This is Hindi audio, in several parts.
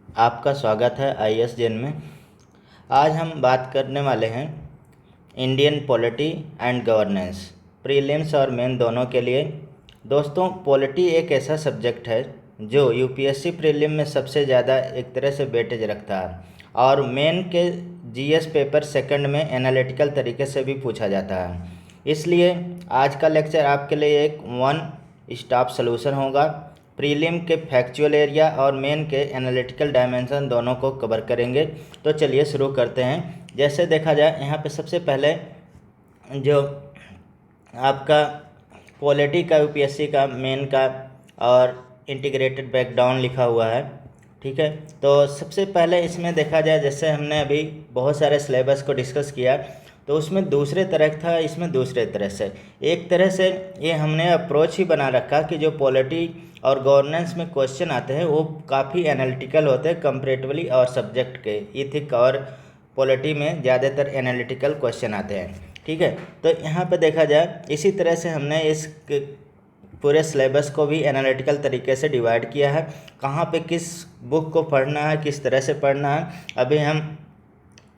आपका स्वागत है आईएएस जैन में। आज हम बात करने वाले हैं Indian polity and governance, prelims और मेन दोनों के लिए। दोस्तों, पॉलिटी एक ऐसा सब्जेक्ट है जो यूपीएससी प्रीलिम में सबसे ज़्यादा एक तरह से वेटेज रखता है और मेन के जीएस पेपर सेकंड में एनालिटिकल तरीके से भी पूछा जाता है। इसलिए आज का लेक्चर आपके लिए एक वन स्टॉप सलूशन होगा। प्रीलिम के फैक्चुअल एरिया और मेन के एनालिटिकल डायमेंशन दोनों को कवर करेंगे। तो चलिए शुरू करते हैं। जैसे देखा जाए, यहाँ पे सबसे पहले जो आपका पॉलिटी का यूपीएससी का मेन का और इंटीग्रेटेड ब्रेकडाउन लिखा हुआ है, ठीक है। तो सबसे पहले इसमें देखा जाए, जैसे हमने अभी बहुत सारे सिलेबस को डिस्कस किया, तो उसमें दूसरे तरह था, इसमें दूसरे तरह से। एक तरह से ये हमने अप्रोच ही बना रखा कि जो पॉलिटी और गवर्नेंस में क्वेश्चन आते हैं वो काफ़ी एनालिटिकल होते हैं कंपैरेटिवली और सब्जेक्ट के। इथिक और पॉलिटी में ज़्यादातर एनालिटिकल क्वेश्चन आते हैं, ठीक है। तो यहाँ पे देखा जाए, इसी तरह से हमने इस पूरे सिलेबस को भी एनालिटिकल तरीके से डिवाइड किया है। कहाँ पे किस बुक को पढ़ना है, किस तरह से पढ़ना है, अभी हम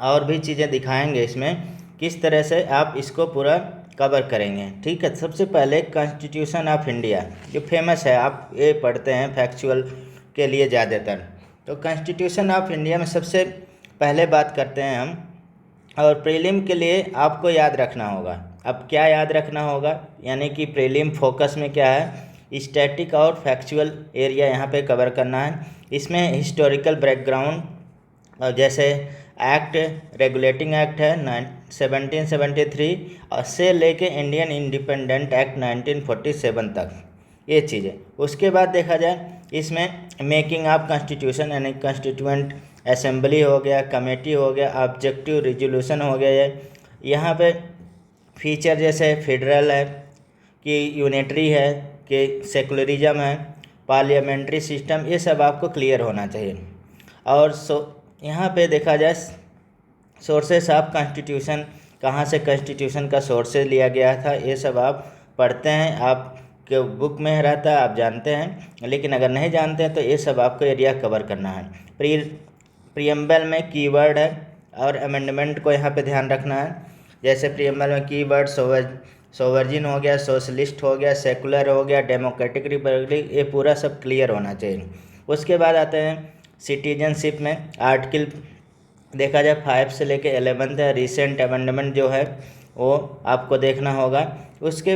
और भी चीज़ें दिखाएंगे इसमें किस तरह से आप इसको पूरा कवर करेंगे, ठीक है। सबसे पहले कॉन्स्टिट्यूशन ऑफ इंडिया जो फेमस है, आप ये पढ़ते हैं फैक्चुअल के लिए ज़्यादातर। तो कॉन्स्टिट्यूशन ऑफ इंडिया में सबसे पहले बात करते हैं हम, और प्रीलिम के लिए आपको याद रखना होगा। अब क्या याद रखना होगा, यानी कि प्रीलिम फोकस में क्या है, स्टैटिक और फैक्चुअल एरिया यहाँ पे कवर करना है। इसमें हिस्टोरिकल बैकग्राउंड, और जैसे एक्ट, रेगुलेटिंग एक्ट है 1773 और से लेके इंडियन इंडिपेंडेंट एक्ट 1947 तक, ये चीज़ें। उसके बाद देखा जाए, इसमें मेकिंग ऑफ कॉन्स्टिट्यूशन यानी कॉन्स्टिट्यूएंट असेंबली हो गया, कमेटी हो गया, ऑब्जेक्टिव रिजोल्यूशन हो गया। यहाँ पे फीचर जैसे फेडरल है कि यूनिटरी है कि सेकुलरिज्म है, पार्लियामेंट्री सिस्टम, ये सब आपको क्लियर होना चाहिए। और यहाँ पे देखा जाए सोर्सेस ऑफ कॉन्स्टिट्यूशन, कहाँ से कॉन्स्टिट्यूशन का सोर्सेज लिया गया था, ये सब आप पढ़ते हैं, आपके बुक में रहता है, आप जानते हैं। लेकिन अगर नहीं जानते हैं तो ये सब आपको एरिया कवर करना है। प्रीएम्बल में कीवर्ड है और अमेंडमेंट को यहाँ पे ध्यान रखना है। जैसे प्रीएम्बल में कीवर्ड सोवर्जिन हो गया, सोशलिस्ट हो गया, सेकुलर हो गया, डेमोक्रेटिक रिपब्लिक, ये पूरा सब क्लियर होना चाहिए। उसके बाद आते हैं सिटीजनशिप में। आर्टिकल देखा जाए 5 से लेके 11 है। रिसेंट अमेंडमेंट जो है वो आपको देखना होगा। उसके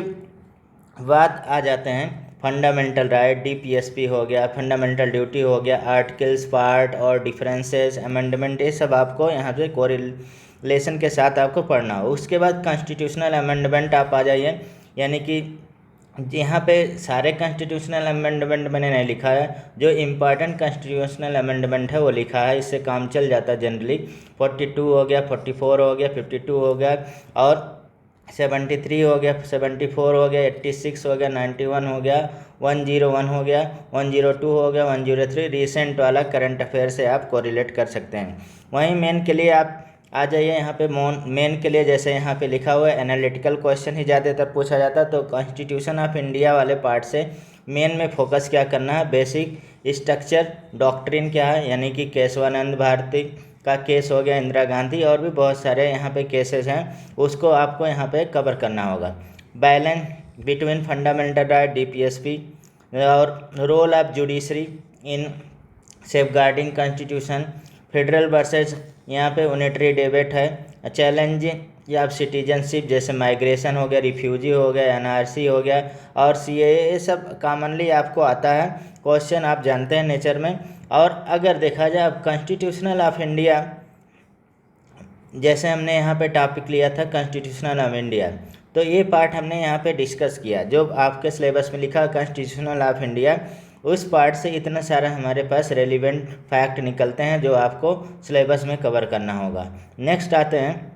बाद आ जाते हैं फंडामेंटल राइट, डीपीएसपी हो गया, फंडामेंटल ड्यूटी हो गया, आर्टिकल्स, पार्ट और डिफरेंसेस, अमेंडमेंट, ये सब आपको यहाँ पे कोरिलेशन के साथ आपको पढ़ना हो। उसके बाद कॉन्स्टिट्यूशनल अमेंडमेंट आप आ जाइए, यानी कि यहाँ पे सारे कॉन्स्टिट्यूशनल अमेंडमेंट मैंने नहीं लिखा है, जो इम्पॉर्टेंट कॉन्स्टिट्यूशनल अमेंडमेंट है वो लिखा है, इससे काम चल जाता है जनरली। 42 हो गया, 44 हो गया, 52 हो गया और 73 हो गया, 74 हो गया, 86 हो गया, 91 हो गया, 101 हो गया, 102 हो गया, 103 रिसेंट वाला करंट अफेयर से आप कोरिलेट कर सकते हैं। वहीं मेन के लिए आप आ जाइए, यहाँ पे मेन के लिए जैसे यहाँ पे लिखा हुआ है एनालिटिकल क्वेश्चन ही ज़्यादातर पूछा जाता है। तो कॉन्स्टिट्यूशन ऑफ इंडिया वाले पार्ट से मेन में फोकस क्या करना है, बेसिक स्ट्रक्चर, डॉक्ट्रिन क्या है, यानी कि केशवानंद भारती का केस हो गया, इंदिरा गांधी, और भी बहुत सारे यहाँ पे केसेस हैं, उसको आपको यहाँ पे कवर करना होगा। Balance between fundamental right, DPSP, और role of judiciary in safeguarding constitution, federal versus यहाँ पे यूनिटरी डिबेट है, चैलेंज या सिटीजनशिप जैसे माइग्रेशन हो गया, रिफ्यूजी हो गया, एनआरसी हो गया और सीएए, ये सब कॉमनली आपको आता है क्वेश्चन, आप जानते हैं नेचर में। और अगर देखा जाए अब कॉन्स्टिट्यूशनल ऑफ इंडिया, जैसे हमने यहाँ पे टॉपिक लिया था कॉन्स्टिट्यूशनल ऑफ इंडिया, तो ये पार्ट हमने यहाँ पे डिस्कस किया। जो आपके सिलेबस में लिखा कॉन्स्टिट्यूशनल ऑफ इंडिया, उस पार्ट से इतना सारा हमारे पास रेलिवेंट फैक्ट निकलते हैं जो आपको सिलेबस में कवर करना होगा। नेक्स्ट आते हैं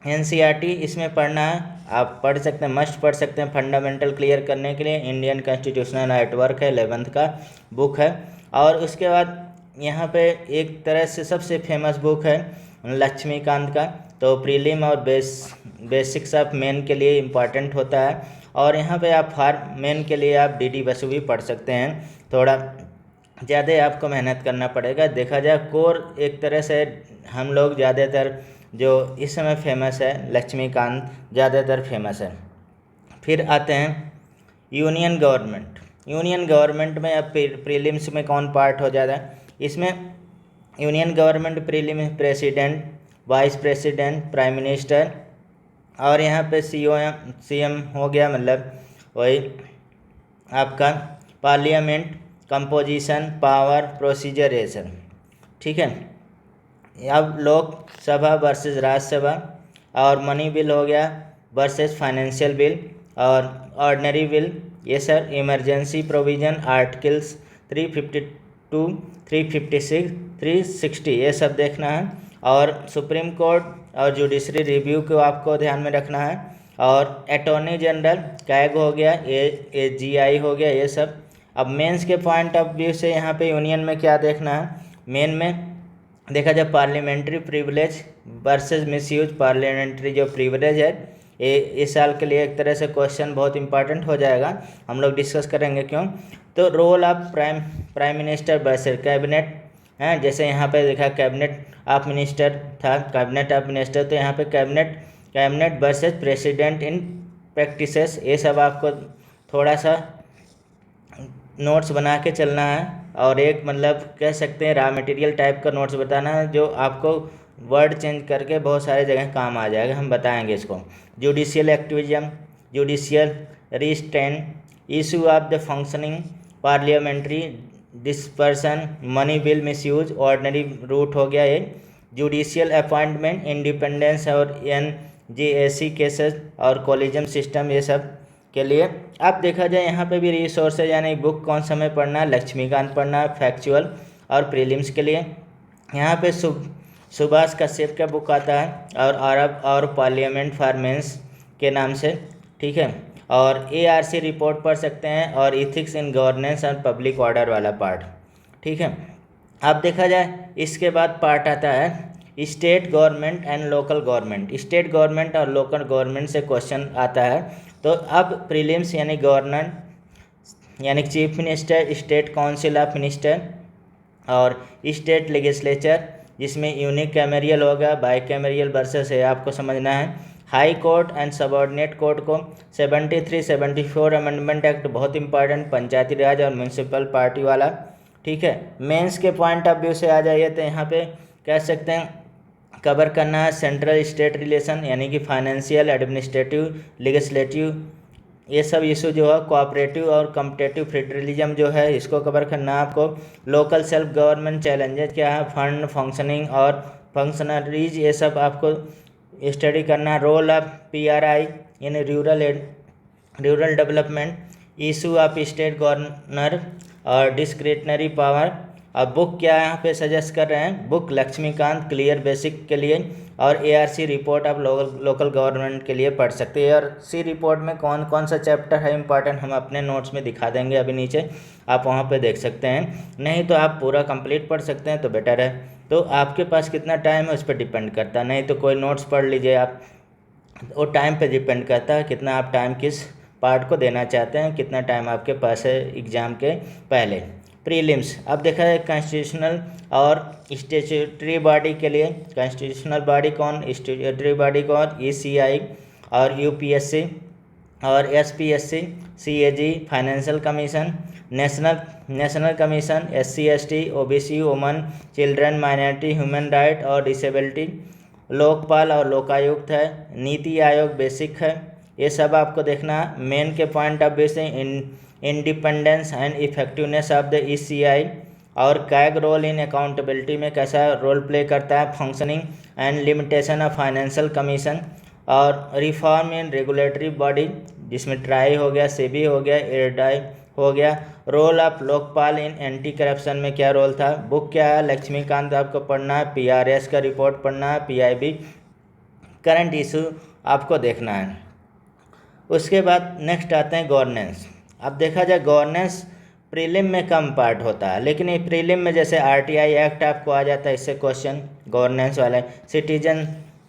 एनसीईआरटी, इसमें पढ़ना है, आप पढ़ सकते हैं, मस्ट पढ़ सकते हैं फंडामेंटल क्लियर करने के लिए। इंडियन कॉन्स्टिट्यूशनल नेटवर्क है, 11th का बुक है। और उसके बाद यहाँ पे एक तरह से सबसे फेमस बुक है लक्ष्मीकांत का, तो प्रीलिम और बेसिक्स ऑफ मेन के लिए इम्पॉर्टेंट होता है। और यहाँ पे आप मेन के लिए आप डीडी बसु भी पढ़ सकते हैं, थोड़ा ज़्यादा आपको मेहनत करना पड़ेगा। देखा जाए कोर एक तरह से हम लोग ज़्यादातर जो इस समय फेमस है लक्ष्मीकांत ज़्यादातर फेमस है। फिर आते हैं यूनियन गवर्नमेंट। यूनियन गवर्नमेंट में अब प्रीलिम्स में कौन पार्ट हो जाता है इसमें। Union government prelims president, vice president, prime minister और यहाँ पे सीएम हो गया, मतलब वही आपका पार्लियामेंट, कंपोजिशन, पावर, प्रोसीजर, ये सब। ठीक है। अब लोकसभा वर्सेस राज्यसभा और मनी बिल हो गया वर्सेस फाइनेंशियल बिल और ऑर्डिनरी बिल, ये सर। इमरजेंसी प्रोविज़न आर्टिकल्स 352, 356, 360 ये सब देखना है। और सुप्रीम कोर्ट और जुडिशरी रिव्यू को आपको ध्यान में रखना है। और अटॉर्नी जनरल, कैग हो गया, AGI हो गया, ये सब। अब मेंस के पॉइंट ऑफ व्यू से यहाँ पे यूनियन में क्या देखना है। मेन में देखा जाए parliamentary privilege versus misuse parliamentary जो प्रिविलेज है, ये इस साल के लिए एक तरह से क्वेश्चन बहुत इंपॉर्टेंट हो जाएगा, हम लोग डिस्कस करेंगे क्यों। तो role of prime minister versus cabinet हैं, जैसे यहाँ पे देखा कैबिनेट ऑफ मिनिस्टर था, कैबिनेट ऑफ मिनिस्टर, तो यहाँ पे cabinet versus president in practices, ये सब आपको थोड़ा सा नोट्स बना के चलना है। और एक मतलब कह सकते हैं रॉ मटेरियल टाइप का नोट्स बताना है जो आपको वर्ड चेंज करके बहुत सारे जगह काम आ जाएगा, हम बताएंगे इसको। Judicial activism, judicial restraint, issue of the functioning parliamentary dispersion, money bill misuse, ordinary route हो गया ये। जुडिशियल अपॉइंटमेंट, इंडिपेंडेंस और NJAC केसेस और कोलिजम सिस्टम, ये सब के लिए। अब देखा जाए यहाँ पे भी रिसोर्सेज यानी बुक कौन सा हमें पढ़ना है, लक्ष्मीकांत पढ़ना है फैक्चुअल और प्रीलिम्स के लिए। यहाँ पे सुभाष कश्यप का बुक आता है और अरब और पार्लियामेंट फॉर मेंस के नाम से। ठीक है। और ARC रिपोर्ट पढ़ सकते हैं और ethics in governance and public order वाला पार्ट। ठीक है। अब देखा जाए इसके बाद पार्ट आता है state government and local government. State government और लोकल गवर्नमेंट से क्वेश्चन आता है। तो अब प्रीलिम्स यानी गवर्नर यानी chief minister, state council of minister और स्टेट लेजिस्लेचर, जिसमें यूनिक कैमेरियल होगा, बाई कैमेरियल वर्सेस है, आपको समझना है। High court and subordinate court को 73, 74 अमेंडमेंट एक्ट बहुत इंपॉर्टेंट, पंचायती राज और म्यूनसिपल पार्टी वाला। ठीक है। मेंस के पॉइंट ऑफ व्यू से आ जाइए तो यहाँ पे कह सकते हैं कवर करना है सेंट्रल स्टेट रिलेशन यानी कि फाइनेंशियल, एडमिनिस्ट्रेटिव, लेजिस्लेटिव, ये सब इशू जो है। कोऑपरेटिव और कॉम्पिटिटिव फेडरलिज्म जो है इसको कवर करना है आपको। लोकल सेल्फ गवर्नमेंट चैलेंजेस क्या है, फंड, फंक्शनिंग और फंक्शनरीज, ये सब आपको स्टडी करना। रोल ऑफ PRI यानी rural development, issue of state governor और डिस्क्रिशनरी पावर। अब बुक क्या यहाँ पे सजेस्ट कर रहे हैं, बुक लक्ष्मीकांत क्लियर बेसिक के लिए और ARC रिपोर्ट आप लोकल गवर्नमेंट के लिए पढ़ सकते हैं। और सी रिपोर्ट में कौन कौन सा चैप्टर है इंपॉर्टेंट हम अपने नोट्स में दिखा देंगे अभी नीचे, आप वहाँ पे देख सकते हैं। नहीं तो आप पूरा कंप्लीट पढ़ सकते हैं तो बेटर है। तो आपके पास कितना टाइम है उस पर डिपेंड करता है, नहीं तो कोई नोट्स पढ़ लीजिए आप, वो टाइम पे डिपेंड करता है कितना आप टाइम किस पार्ट को देना चाहते हैं, कितना टाइम आपके पास है एग्ज़ाम के पहले। प्रीलिम्स अब देखा है कॉन्स्टिट्यूशनल और स्टैट्यूटरी बॉडी के लिए। कॉन्स्टिट्यूशनल बॉडी कौन, स्टैट्यूटरी बॉडी कौन, ECI और UPSC और SPSC, CAG, financial commission, national commission, SC ST, OBC, woman, children, minority, human right और डिसेबिलिटी, लोकपाल और लोकायुक्त है, नीति आयोग बेसिक है, ये सब आपको देखना। मेन के पॉइंट ऑफ व्यू से independence and effectiveness of the ECI और कैग रोल इन अकाउंटेबिलिटी में कैसा रोल प्ले करता है, functioning and limitation of financial commission और रिफॉर्म इन रेगुलेटरी बॉडी जिसमें ट्राई हो गया, सेबी हो गया, एयरडाई हो गया। Role of Lokpal in anti corruption में क्या रोल था। बुक क्या है, लक्ष्मीकांत आपको पढ़ना है, PRS का रिपोर्ट पढ़ना है, PIB करंट इशू आपको देखना है। उसके बाद नेक्स्ट आते हैं गवर्नेंस। अब देखा जाए गवर्नेंस प्रीलिम में कम पार्ट होता है, लेकिन ये प्रीलिम में जैसे RTI एक्ट आपको आ जाता है, इससे क्वेश्चन गवर्नेंस वाले, सिटीजन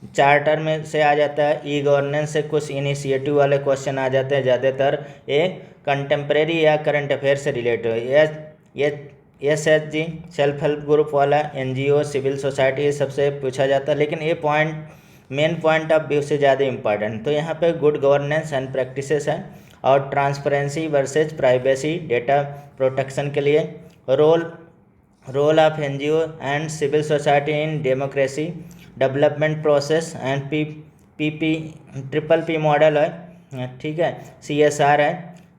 चार्टर में से आ जाता है, ई गवर्नेंस से कुछ इनिशिएटिव वाले क्वेश्चन आ जाते हैं, ज़्यादातर ये कंटेम्प्रेरी या करंट अफेयर से related. SHG self help group वाला, NGO, सिविल सोसाइटी, ये सबसे पूछा जाता है, लेकिन ये point main point of view से ज़्यादा इंपॉर्टेंट। तो यहाँ पे गुड गवर्नेंस एंड प्रैक्टिसेस है, और transparency versus privacy data protection के लिए, role of NGO and civil society in democracy development process and triple P model है, ठीक है। CSR है,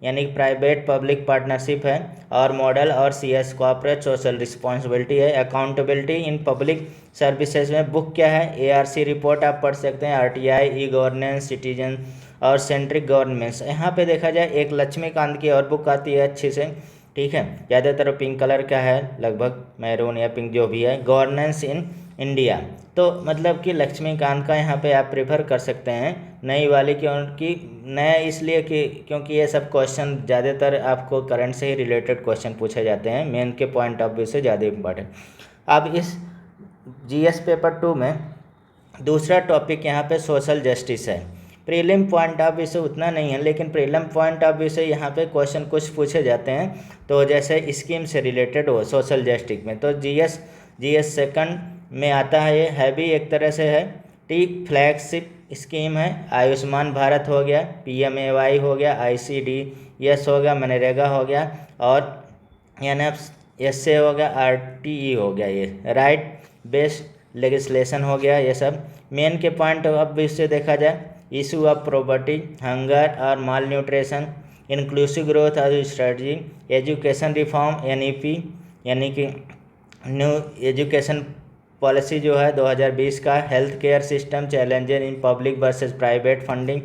यानी प्राइवेट पब्लिक पार्टनरशिप है, और मॉडल, और CS कॉर्पोरेट सोशल रिस्पॉन्सिबिलिटी है। अकाउंटेबिलिटी इन पब्लिक सर्विसेज में बुक क्या है, ARC रिपोर्ट आप पढ़ सकते हैं, RTI, ई गवर्नेंस, सिटीजन और सेंट्रिक गवर्नेंस। यहाँ पे देखा जाए एक लक्ष्मीकांत की और बुक आती है अच्छी से, ठीक है, ज़्यादातर पिंक कलर का है, लगभग मैरून या पिंक जो भी है, गवर्नेंस इन इंडिया। तो मतलब कि लक्ष्मीकांत का यहाँ पे आप प्रेफर कर सकते हैं नई वाली, क्योंकि नया इसलिए कि क्योंकि ये सब क्वेश्चन ज़्यादातर आपको करंट से ही रिलेटेड क्वेश्चन पूछे जाते हैं, मेन के पॉइंट ऑफ व्यू से ज़्यादा इम्पॉर्टेंट। अब इस GS पेपर 2 में दूसरा टॉपिक यहाँ पे सोशल जस्टिस है। प्रीलिम पॉइंट ऑफ व्यू से उतना नहीं है, लेकिन प्रीलिम पॉइंट ऑफ व्यू से यहाँ पे क्वेश्चन कुछ पूछे जाते हैं, तो जैसे स्कीम से रिलेटेड हो सोशल जस्टिस में, तो GS सेकंड में आता है। ये हैवी एक तरह से है, फ्लैगशिप स्कीम है। आयुष्मान भारत हो गया, PMAY हो गया, ICDS हो गया, मनरेगा हो गया, और NFSA हो गया, RTE हो गया, ये राइट बेस्ड लेजिस्लेशन हो गया। ये सब मेन के पॉइंट ऑफ व्यू से देखा जाए, इशू ऑफ प्रॉपर्टी, हंगर और माल न्यूट्रिशन, इंक्लूसिव ग्रोथ और स्ट्रेटजी, एजुकेशन रिफॉर्म NEP, यानी कि न्यू एजुकेशन पॉलिसी जो है 2020 का, health care system challenges in public versus private funding,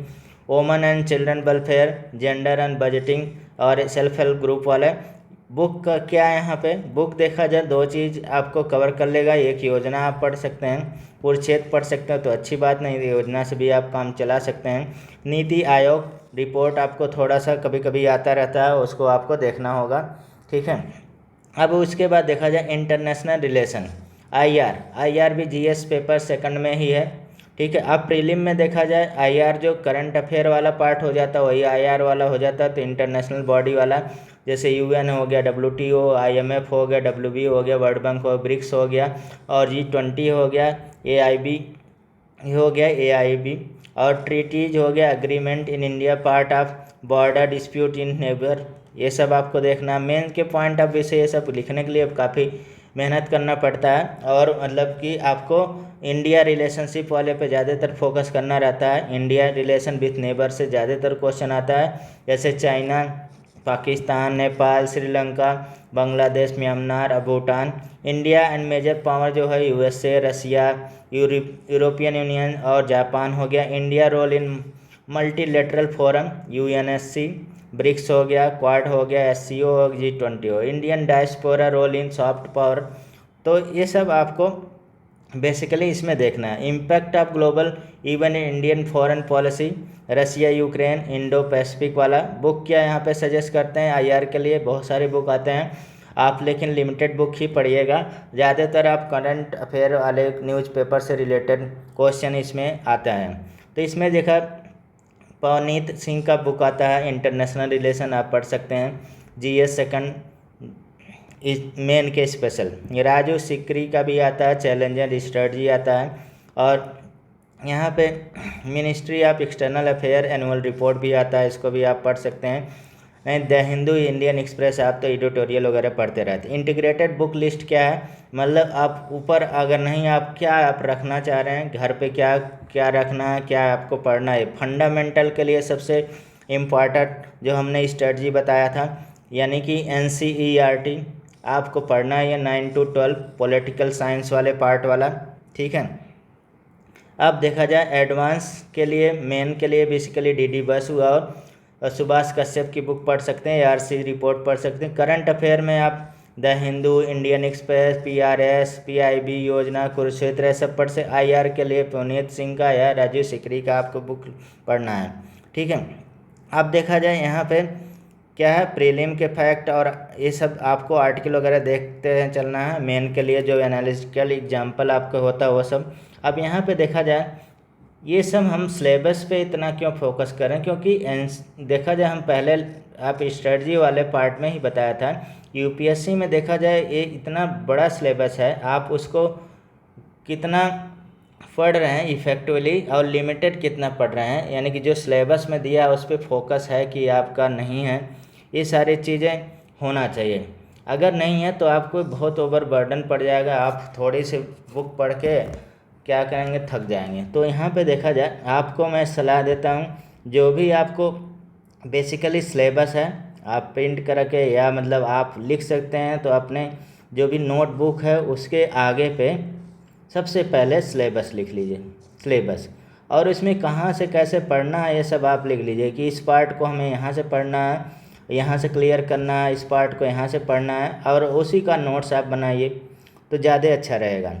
women and children welfare, gender and budgeting, और सेल्फ हेल्प ग्रुप वाले। बुक का क्या है, यहाँ पे बुक देखा जाए 2 चीज़ आपको कवर कर लेगा। एक योजना आप पढ़ सकते हैं, पूर्णछेद पढ़ सकते हैं तो अच्छी बात नहीं, योजना से भी आप काम चला सकते हैं। नीति आयोग रिपोर्ट आपको थोड़ा सा कभी कभी आता रहता है, उसको आपको देखना होगा, ठीक है। अब उसके बाद देखा जाए इंटरनेशनल रिलेशन, IR भी GS पेपर सेकंड में ही है, ठीक है। अब प्रीलिम में देखा जाए IR जो करंट अफेयर वाला पार्ट हो जाता है वही IR वाला हो जाता है। तो इंटरनेशनल बॉडी वाला जैसे UN हो गया, WTO, IMF हो गया, WBO हो गया, वर्ल्ड बैंक हो, BRICS हो गया, और G20 हो गया, AIB हो गया, AIB, और ट्रीटीज हो गया, agreement in India, part of border dispute in neighbour, ये सब आपको देखना। मेन के पॉइंट ऑफ व्यू से ये सब लिखने के लिए काफ़ी मेहनत करना पड़ता है, और मतलब कि आपको इंडिया रिलेशनशिप वाले पे ज़्यादातर फोकस करना रहता है। इंडिया रिलेशन विथ नेबर से ज़्यादातर क्वेश्चन आता है, जैसे China, Pakistan, Nepal, Sri Lanka, Bangladesh, Myanmar, Bhutan. India and major power जो है USA, रसिया, यूरोपियन यूनियन और जापान हो गया। India role in multilateral forum, UNSC, BRICS हो गया, क्वाड हो गया, SCO, G20 हो। Indian diaspora role in soft power. तो ये सब आपको बेसिकली इसमें देखना है। Impact of global even in Indian foreign policy, Russia, Ukraine, Indo pacific वाला। बुक क्या यहाँ पे सजेस्ट करते हैं IR के लिए, बहुत सारे बुक आते हैं आप, लेकिन लिमिटेड बुक ही पढ़िएगा। ज़्यादातर आप करंट अफेयर वाले न्यूज़पेपर से रिलेटेड क्वेश्चन इसमें आता है। तो इसमें देखा पवनीत सिंह का बुक आता है, इंटरनेशनल रिलेशन, आप पढ़ सकते हैं। GS सेकंड मेन के स्पेशल। राजू सिकरी का भी आता है, चैलेंजर स्ट्रेटजी आता है, और यहाँ पे ministry of external affair annual report भी आता है, इसको भी आप पढ़ सकते हैं। नहीं, द हिंदू, इंडियन एक्सप्रेस, आप तो एडिटोरियल वगैरह पढ़ते रहते हैं। इंटीग्रेटेड बुक लिस्ट क्या है, मतलब आप ऊपर अगर नहीं, आप क्या आप रखना चाह रहे हैं घर पे, क्या क्या रखना है, क्या आपको पढ़ना है। फंडामेंटल के लिए सबसे इम्पॉर्टेंट जो हमने स्ट्रेटजी बताया था, यानी कि NCERT आपको पढ़ना है, ये 9 to 12 पॉलिटिकल साइंस वाले पार्ट वाला, ठीक है। अब देखा जाए एडवांस के लिए, मेन के लिए बेसिकली DD बसु और सुभाष कश्यप की बुक पढ़ सकते हैं, ARC रिपोर्ट पढ़ सकते हैं। करंट अफेयर में आप the Hindu, Indian express, PRS, PIB योजना, कुरुक्षेत्र, सब पढ़ से। IR के लिए पुनीत सिंह का या राजीव सिकरी का आपको बुक पढ़ना है, ठीक है। अब देखा जाए यहाँ पे क्या है, प्रीलिम के फैक्ट और ये सब आपको आर्टिकल वगैरह देखते हैं चलना है। मेन के लिए जो एनालिटिकल एग्जाम्पल आपका होता है वो सब। अब यहाँ पे देखा जाए ये सब हम सिलेबस पे इतना क्यों फोकस करें, क्योंकि देखा जाए हम पहले आप स्ट्रेटजी वाले पार्ट में ही बताया था यूपीएससी में देखा जाए ये इतना बड़ा सिलेबस है, आप उसको कितना पढ़ रहे हैं इफ़ेक्टिवली और लिमिटेड कितना पढ़ रहे हैं, यानी कि जो सिलेबस में दिया है उस पर फोकस है कि आपका नहीं है, ये सारी चीज़ें होना चाहिए। अगर नहीं है तो आपको बहुत ओवर बर्डन पड़ जाएगा, आप थोड़ी सी बुक पढ़ के क्या करेंगे, थक जाएंगे। तो यहाँ पे देखा जाए आपको मैं सलाह देता हूँ, जो भी आपको बेसिकली सिलेबस है आप प्रिंट करके या मतलब आप लिख सकते हैं, तो अपने जो भी नोटबुक है उसके आगे पे सबसे पहले सिलेबस लिख लीजिए, सिलेबस, और इसमें कहाँ से कैसे पढ़ना है ये सब आप लिख लीजिए कि इस पार्ट को हमें यहाँ से पढ़ना है, यहाँ से क्लियर करना है, इस पार्ट को यहाँ से पढ़ना है, और उसी का नोट्स आप बनाइए तो ज़्यादा अच्छा रहेगा।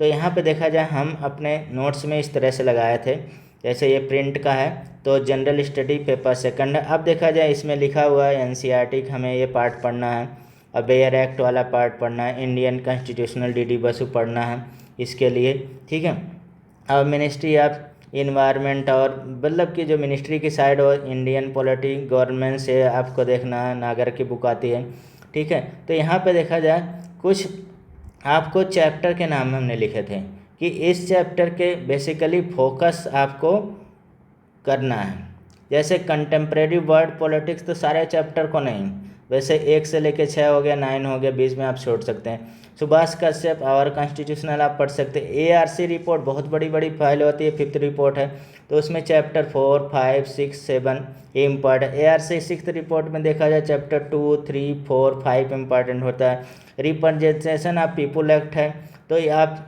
तो यहाँ पे देखा जाए हम अपने नोट्स में इस तरह से लगाए थे, जैसे ये प्रिंट का है तो जनरल स्टडी पेपर सेकंड है। अब देखा जाए इसमें लिखा हुआ है एनसीईआरटी का हमें ये पार्ट पढ़ना है, अबेयर एक्ट वाला पार्ट पढ़ना है, इंडियन कॉन्स्टिट्यूशनल डीडी बसु पढ़ना है इसके लिए, ठीक है। अब मिनिस्ट्री ऑफ इन्वायरमेंट और मतलब कि जो मिनिस्ट्री की साइड हो, इंडियन पॉलिटी गवर्नमेंट से आपको देखना है, नागर की बुक आती है, ठीक है। तो यहाँ पे देखा जाए कुछ आपको चैप्टर के नाम हमने लिखे थे कि इस चैप्टर के बेसिकली फोकस आपको करना है। जैसे कंटेम्प्रेरी वर्ल्ड पॉलिटिक्स तो सारे चैप्टर को नहीं, वैसे 1 से लेकर 6 हो गया, 9 हो गया, 20 में आप छोड़ सकते हैं। सुभाष कश्यप और कॉन्स्टिट्यूशनल आप पढ़ सकते हैं। एआरसी रिपोर्ट बहुत बड़ी बड़ी फाइल होती है, 5th रिपोर्ट है, तो उसमें चैप्टर 4, 5, 6, 7 ये इम्पॉर्टेंट। एआरसी 6th रिपोर्ट में देखा जाए चैप्टर 2, 3, 4, 5 इम्पॉर्टेंट होता है। रिप्रेजेंटेशन ऑफ पीपुल एक्ट है, तो ये आप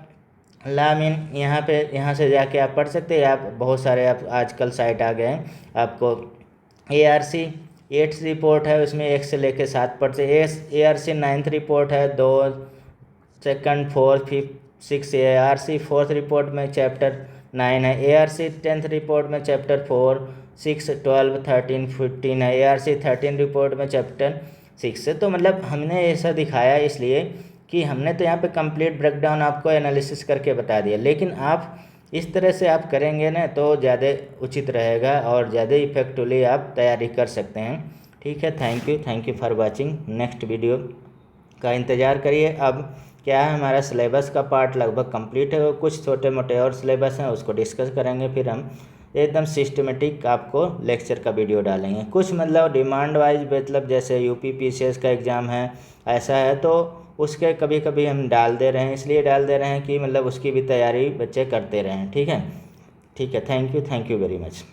लामीन यहाँ से जाके आप पढ़ सकते हैं। आप बहुत सारे आप आजकल साइट आ गए हैं, आपको एआरसी 8th रिपोर्ट है, उसमें 1 से लेकर 7 पढ़ से। एआरसी 9th रिपोर्ट है, 2, 2nd, 4th, 5th, 6। ARC 4th report में चैप्टर 9 है। एआरसी 10th रिपोर्ट में चैप्टर 4, 6, 12, 13, 15 है। एआरसी 13 रिपोर्ट में चैप्टर 6 है। तो मतलब हमने ऐसा दिखाया इसलिए कि हमने तो यहाँ पे कंप्लीट ब्रेकडाउन आपको एनालिसिस करके बता दिया, लेकिन आप इस तरह से आप करेंगे ना तो ज़्यादा उचित रहेगा और ज़्यादा इफेक्टिवली आप तैयारी कर सकते हैं, ठीक है। Thank you for watching. Next video का इंतज़ार करिए। अब क्या है, हमारा सिलेबस का पार्ट लगभग कंप्लीट है, कुछ छोटे मोटे और सिलेबस हैं उसको डिस्कस करेंगे, फिर हम एकदम सिस्टमेटिक आपको लेक्चर का वीडियो डालेंगे। कुछ मतलब डिमांड वाइज, मतलब जैसे यूपी पीसीएस का एग्ज़ाम है ऐसा है, तो उसके कभी कभी हम डाल दे रहे हैं, इसलिए डाल दे रहे हैं कि मतलब उसकी भी तैयारी बच्चे करते रहें, ठीक है। Thank you very much.